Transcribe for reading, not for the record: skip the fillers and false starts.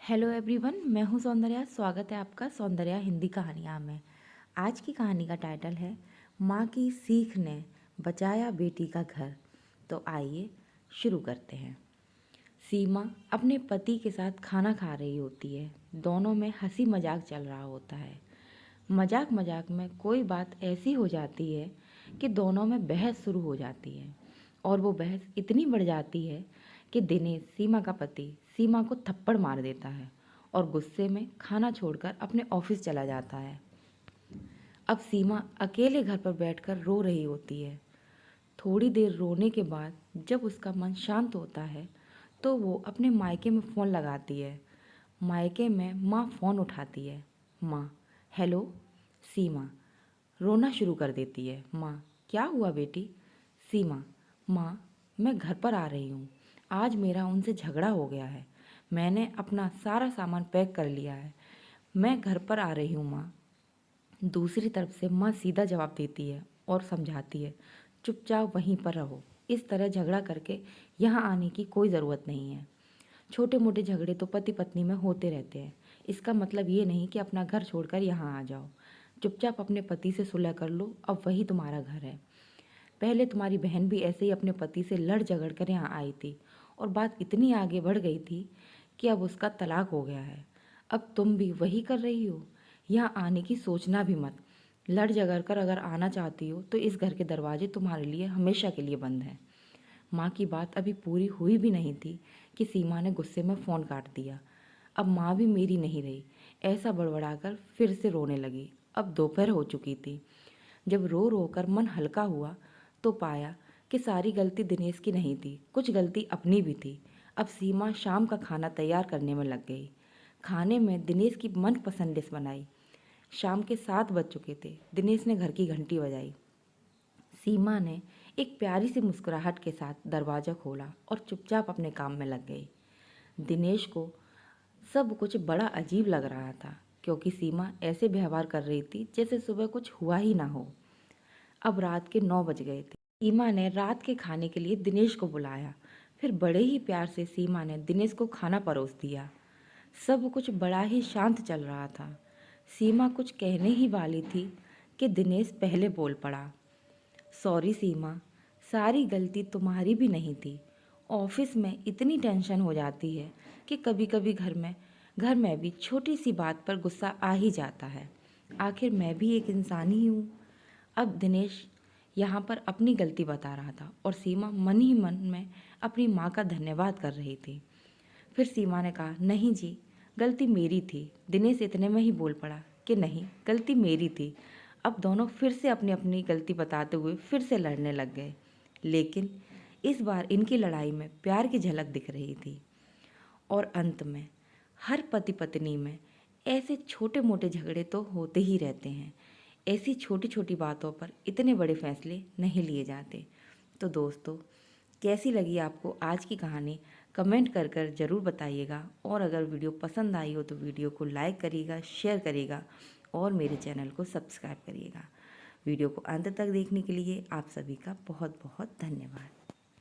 Hello everyone, मैं हूं सौंदर्या। स्वागत है आपका सौंदर्या हिंदी कहानियाँ में। आज की कहानी का टाइटल है माँ की सीख ने बचाया बेटी का घर। तो आइए शुरू करते हैं। सीमा अपने पति के साथ खाना खा रही होती है। दोनों में हंसी मजाक चल रहा होता है। मजाक मजाक में कोई बात ऐसी हो जाती है कि दोनों में बहस शुरू हो जाती है और वो बहस इतनी बढ़ जाती है कि दिनेश, सीमा का पति, सीमा को थप्पड़ मार देता है और गुस्से में खाना छोड़कर अपने ऑफिस चला जाता है। अब सीमा अकेले घर पर बैठकर रो रही होती है। थोड़ी देर रोने के बाद जब उसका मन शांत होता है तो वो अपने मायके में फ़ोन लगाती है। मायके में माँ फ़ोन उठाती है। माँ, हेलो। सीमा रोना शुरू कर देती है। माँ, क्या हुआ बेटी? सीमा, माँ, मैं घर पर आ रही हूँ। आज मेरा उनसे झगड़ा हो गया है। मैंने अपना सारा सामान पैक कर लिया है। मैं घर पर आ रही हूँ माँ। दूसरी तरफ से माँ सीधा जवाब देती है और समझाती है, चुपचाप वहीं पर रहो। इस तरह झगड़ा करके यहाँ आने की कोई ज़रूरत नहीं है। छोटे मोटे झगड़े तो पति पत्नी में होते रहते हैं। इसका मतलब ये नहीं कि अपना घर छोड़कर यहाँ आ जाओ। चुपचाप अपने पति से सुलह कर लो, अब वही तुम्हारा घर है। पहले तुम्हारी बहन भी ऐसे ही अपने पति से लड़ झगड़ कर यहाँ आई थी और बात इतनी आगे बढ़ गई थी कि अब उसका तलाक हो गया है। अब तुम भी वही कर रही हो। यहाँ आने की सोचना भी मत। लड़ झगड़ कर अगर आना चाहती हो तो इस घर के दरवाजे तुम्हारे लिए हमेशा के लिए बंद हैं। माँ की बात अभी पूरी हुई भी नहीं थी कि सीमा ने गुस्से में फ़ोन काट दिया। अब माँ भी मेरी नहीं रही, ऐसा बड़बड़ाकर फिर से रोने लगी। अब दोपहर हो चुकी थी। जब रो रो कर मन हल्का हुआ तो पाया कि सारी गलती दिनेश की नहीं थी, कुछ गलती अपनी भी थी। अब सीमा शाम का खाना तैयार करने में लग गई। खाने में दिनेश की मनपसंद डिश बनाई। शाम के 7 बज चुके थे। दिनेश ने घर की घंटी बजाई। सीमा ने एक प्यारी सी मुस्कुराहट के साथ दरवाज़ा खोला और चुपचाप अपने काम में लग गई। दिनेश को सब कुछ बड़ा अजीब लग रहा था क्योंकि सीमा ऐसे व्यवहार कर रही थी जैसे सुबह कुछ हुआ ही ना हो। अब रात के 9 बज गए थे। सीमा ने रात के खाने के लिए दिनेश को बुलाया। फिर बड़े ही प्यार से सीमा ने दिनेश को खाना परोस दिया। सब कुछ बड़ा ही शांत चल रहा था। सीमा कुछ कहने ही वाली थी कि दिनेश पहले बोल पड़ा, सॉरी सीमा, सारी गलती तुम्हारी भी नहीं थी। ऑफिस में इतनी टेंशन हो जाती है कि कभी कभी घर में भी छोटी सी बात पर गुस्सा आ ही जाता है। आखिर मैं भी एक इंसान ही हूँ। अब दिनेश यहाँ पर अपनी गलती बता रहा था और सीमा मन ही मन में अपनी माँ का धन्यवाद कर रही थी। फिर सीमा ने कहा, नहीं जी, गलती मेरी थी। दिनेश इतने में ही बोल पड़ा कि नहीं, गलती मेरी थी। अब दोनों फिर से अपनी अपनी गलती बताते हुए फिर से लड़ने लग गए। लेकिन इस बार इनकी लड़ाई में प्यार की झलक दिख रही थी। और अंत में हर पति पत्नी में ऐसे छोटे मोटे झगड़े तो होते ही रहते हैं। ऐसी छोटी छोटी बातों पर इतने बड़े फैसले नहीं लिए जाते। तो दोस्तों, कैसी लगी आपको आज की कहानी? कमेंट कर कर ज़रूर बताइएगा। और अगर वीडियो पसंद आई हो तो वीडियो को लाइक करिएगा, शेयर करिएगा और मेरे चैनल को सब्सक्राइब करिएगा। वीडियो को अंत तक देखने के लिए आप सभी का बहुत बहुत धन्यवाद।